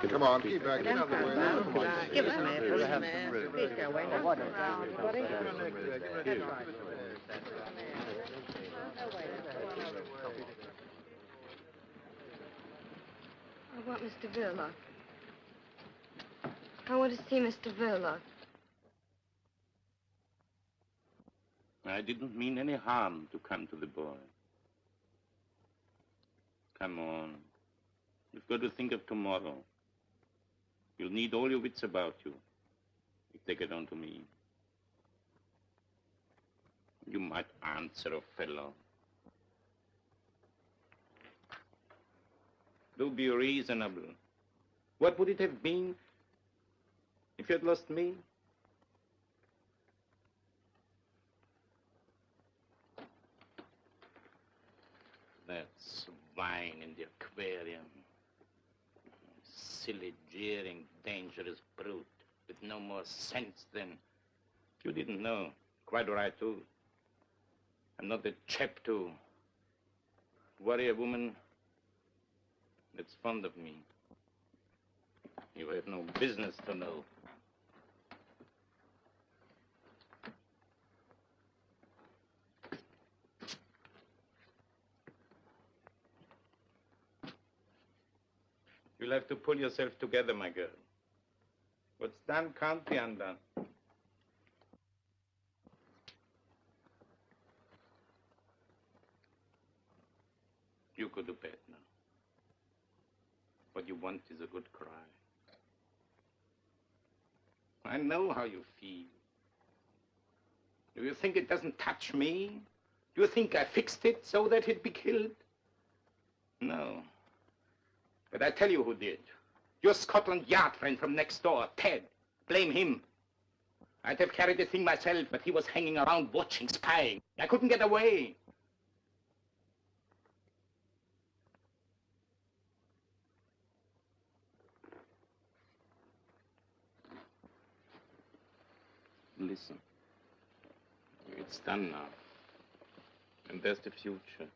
Come on, keep back. Get out of the way. Give us a minute. Please go away. I want Mr. Verlock. I want to see Mr. Verlock. I didn't mean any harm to come to the boy. Come on. You've got to think of tomorrow. You'll need all your wits about you if they get on to me. You might answer a fellow. Do be reasonable. What would it have been if you had lost me? That swine in the aquarium. Silly, jeering, dangerous brute with no more sense than... You didn't know. Quite right, too. I'm not the chap to worry a woman that's fond of me. You have no business to know. You'll have to pull yourself together, my girl. What's done can't be undone. You go to bed now. What you want is a good cry. I know how you feel. Do you think it doesn't touch me? Do you think I fixed it so that he'd be killed? No. But I tell you who did. Your Scotland Yard friend from next door, Ted. Blame him. I'd have carried the thing myself, but he was hanging around watching, spying. I couldn't get away. Listen. It's done now. And there's the future.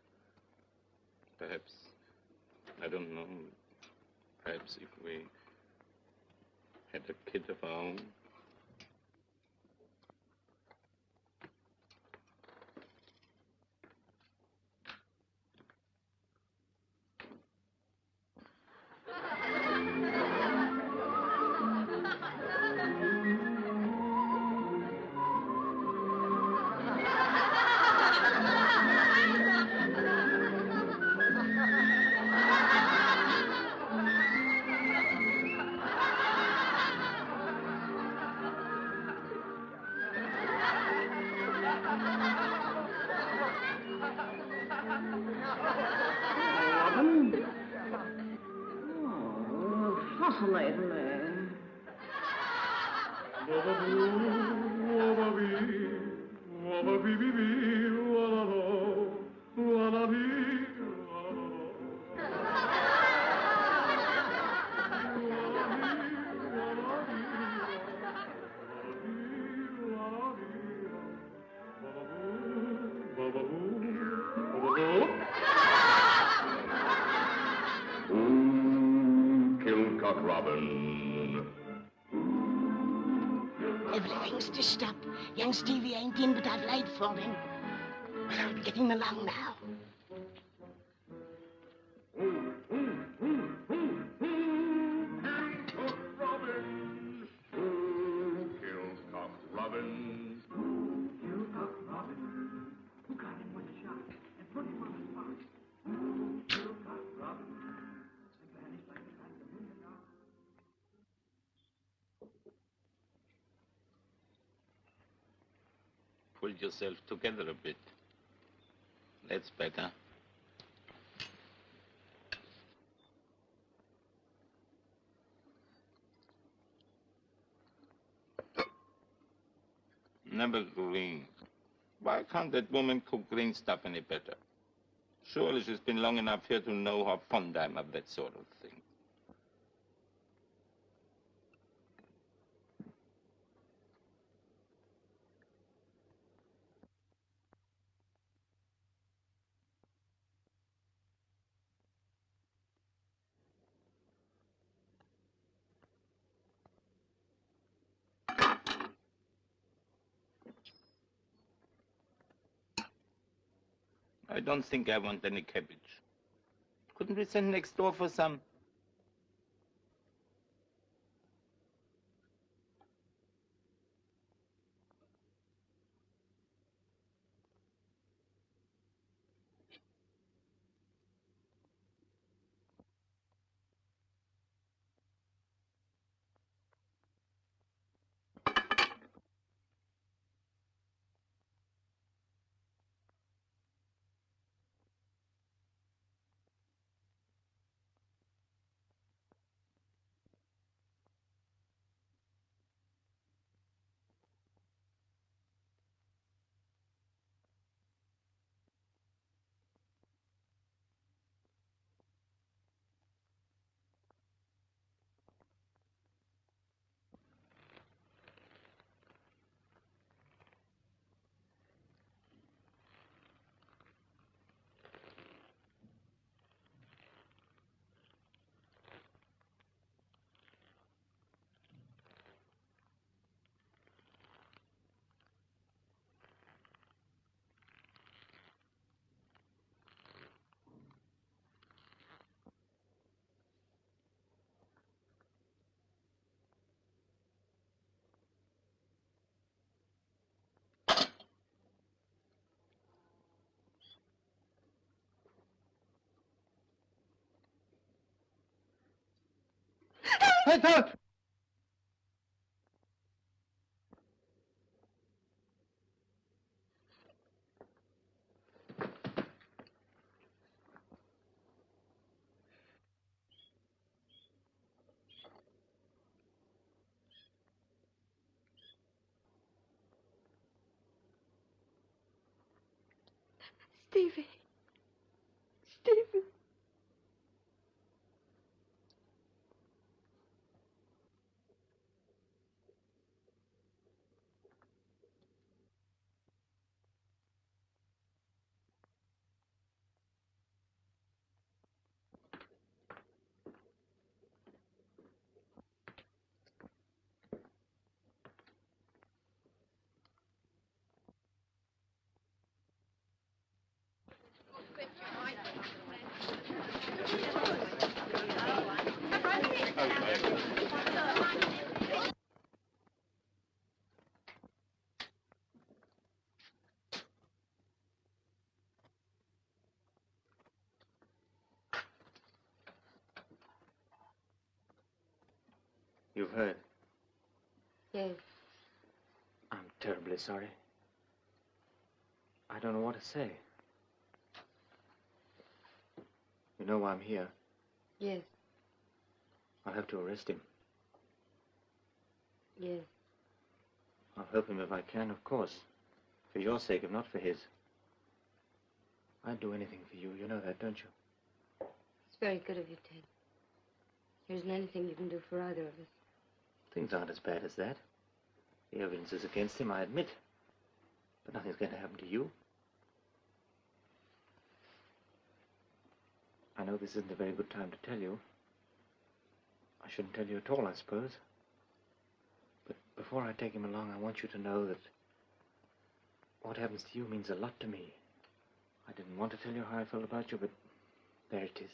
Perhaps, I don't know, perhaps if we had a kid of our own. Fascinating man. Robin. Everything's stitched up. Young Stevie ain't in, but I've laid for him. But I'll get him along now. Kills Cock Robin. pulled yourself together a bit. That's better. Never green. Why can't that woman cook green stuff any better? Surely she's been long enough here to know how fond I am of that sort of thing. I don't think I want any cabbage. Couldn't we send next door for some? Heads out! Stevie. Stevie. You've heard. Yes. I'm terribly sorry. I don't know what to say. You know why I'm here. Yes. I'll have to arrest him. Yes. I'll help him if I can, of course. For your sake, if not for his. I'd do anything for you. You know that, don't you? It's very good of you, Ted. There isn't anything you can do for either of us. Things aren't as bad as that. The evidence is against him, I admit. But nothing's going to happen to you. I know this isn't a very good time to tell you. I shouldn't tell you at all, I suppose. But before I take him along, I want you to know that what happens to you means a lot to me. I didn't want to tell you how I felt about you, but there it is.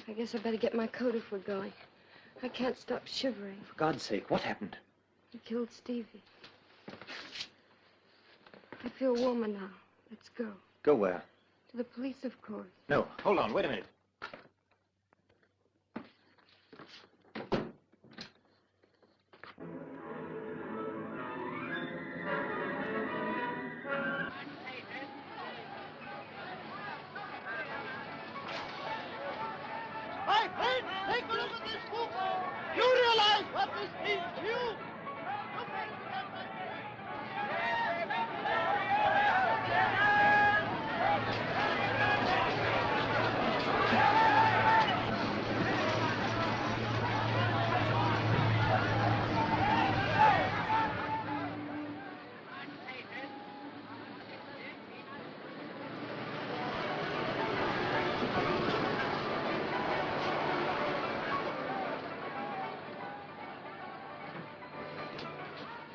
I guess I better get my coat if we're going. I can't stop shivering. For God's sake, what happened? He killed Stevie. I feel warmer now. Let's go. Go where? To the police, of course. No, hold on, wait a minute. My friend, take a look at this book. You realize what this means to you?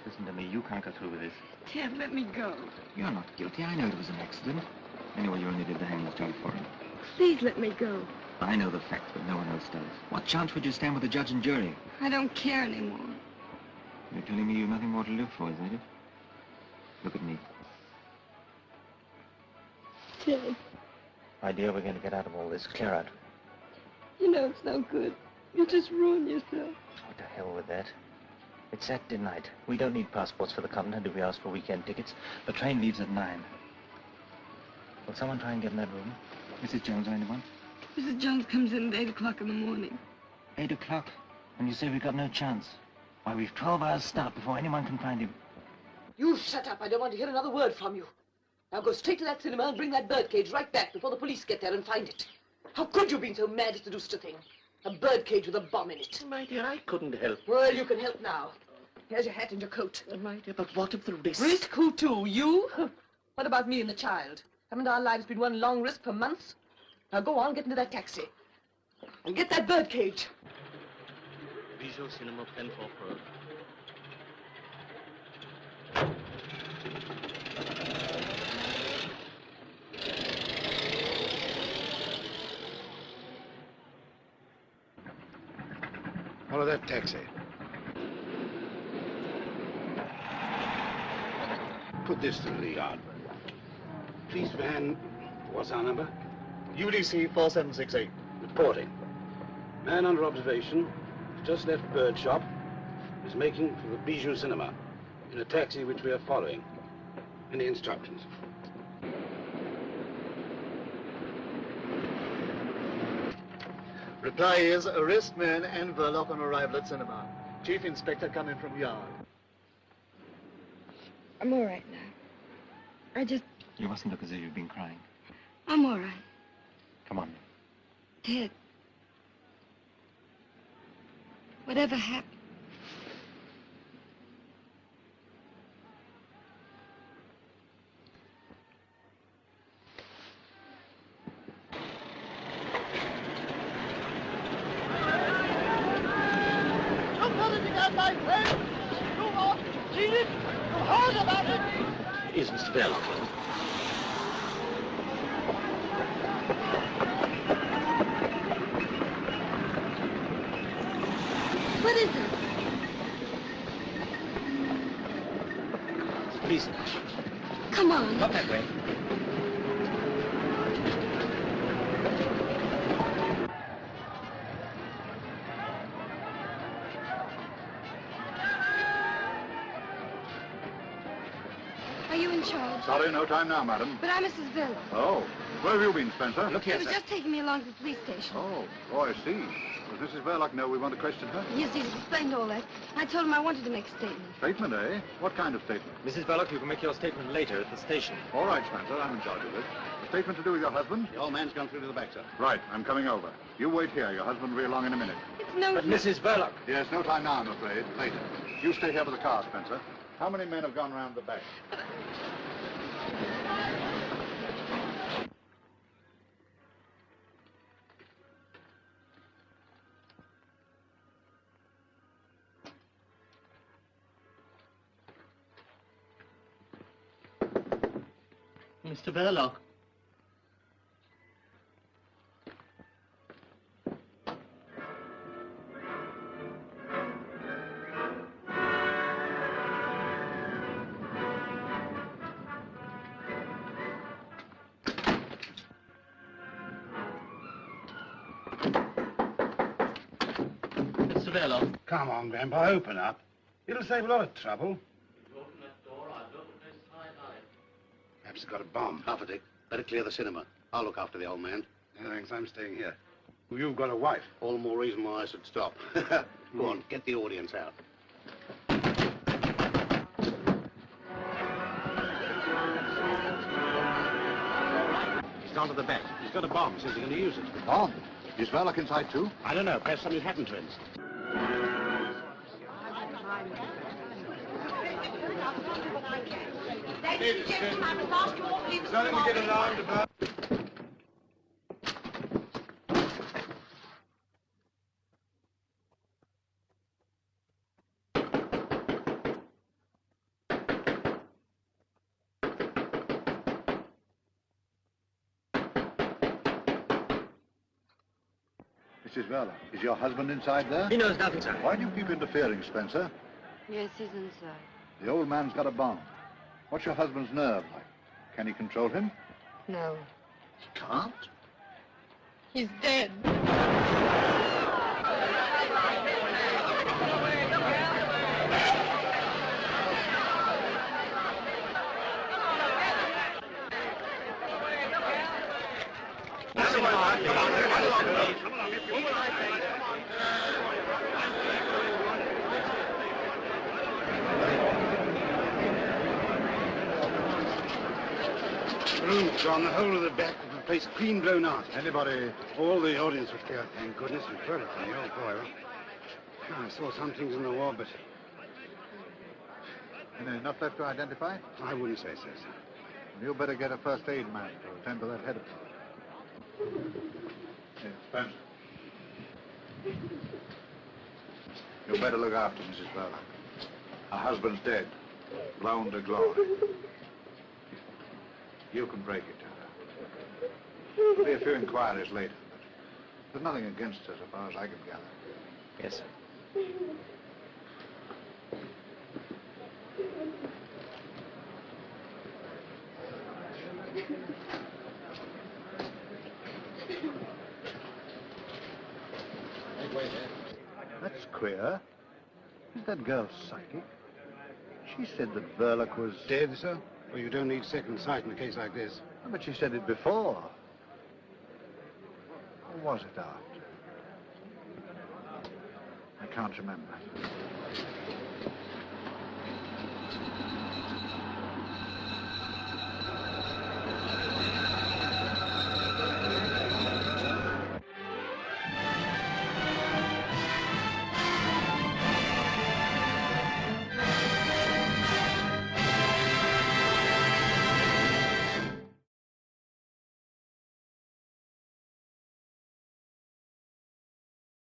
Listen to me, you can't go through with this. Ted, let me go. You're not guilty. I know it was an accident. Anyway, you only did the hangman's job for him. Please let me go. I know the facts, but no one else does. What chance would you stand with the judge and jury? I don't care anymore. You're telling me you've nothing more to live for, isn't it? Look at me. Ted, My dear, we're going to get out of all this. Clear out. you know it's no good. You'll just ruin yourself. Oh, to hell with that. It's Saturday night. We don't need passports for the continent if we ask for weekend tickets. The train leaves at 9. Will someone try and get in that room? Mrs. Jones or anyone? Mrs. Jones comes in at 8 o'clock in the morning. 8 o'clock? And you say we've got no chance? Why, we've 12 hours start before anyone can find him. You shut up. I don't want to hear another word from you. Now go straight to that cinema and bring that birdcage right back before the police get there and find it. How could you be so mad as to do such a thing? A birdcage with a bomb in it. My dear, I couldn't help. Well, you can help now. Here's your hat and your coat. My dear, but what of the risk? Risk? Who to? You? What about me and the child? Haven't our lives been one long risk for months? Now go on, get into that taxi. And get that birdcage. Visual Cinema, Penfolk Road. Follow that taxi. Put this through the yard. Police van, what's our number? UDC 4768. Reporting. Man under observation, just left bird shop, is making for the Bijou Cinema in a taxi which we are following. Any instructions? Reply is arrest man and Verlock on arrival at cinema. Chief Inspector coming from yard. I'm all right now. You mustn't look as if you've been crying. I'm all right. Come on. Ted. Whatever happened? Look what it again, my friend. You want seen it? You heard about it? Is Mr. Verlock. What is it? Please. Come on. Not that way. Are you in charge? Sorry, no time now, madam. But I'm Mrs. Verlock. Oh, where have you been, Spencer? Look He here, was sir. just taking me along to the police station. Oh, I see. Does Mrs. Verlock know we want to question her? Yes, he's explained all that. I told him I wanted to make a statement. Statement, eh? What kind of statement? Mrs. Verlock, you can make your statement later at the station. All right, Spencer, I'm in charge of it. A statement to do with your husband? The old man's gone through to the back, sir. Right, I'm coming over. You wait here. Your husband will be along in a minute. It's no... But Mrs. Verlock. Yes, no time now, I'm afraid. Later. You stay here with the car, Spencer. How many men have gone round the back? Mr. Verlock. Verlock. Come on, Grandpa, open up. It'll save a lot of trouble. Perhaps he's got a bomb. Half a dick. Better clear the cinema. I'll look after the old man. No, thanks, I'm staying here. You've got a wife. All the more reason why I should stop. Go on, get the audience out. He's gone to the back. He's got a bomb. Says he's going to use it. Bomb? Is Verlock inside, too? I don't know. Perhaps something happened to him. Ladies and gentlemen, I must ask you all to leave Nothing to get alarmed about. Mrs. Verlock, is your husband inside there? He knows nothing, sir. Why do you keep interfering, Spencer? Yes, he's inside. The old man's got a bomb. What's your husband's nerve like? Can he control him? No. He can't? He's dead. The room's gone, the whole of the back of the place clean blown out. Anybody? All the audience was there, thank goodness, and further from the old boy. I saw some things in the wall, but... Enough left to identify? I wouldn't say so, sir. Well, you better get a first aid man to attend to that head of it. Spencer. You better look after Mrs. Verlock. Her husband's dead, blown to glory. You can break it to her. There'll be a few inquiries later, but there's nothing against her so far as I can gather. Yes, sir. That's queer. Is that girl psychic? She said that Verlock was... Dead, sir? Well, you don't need second sight in a case like this. But she said it before. Or was it after? I can't remember.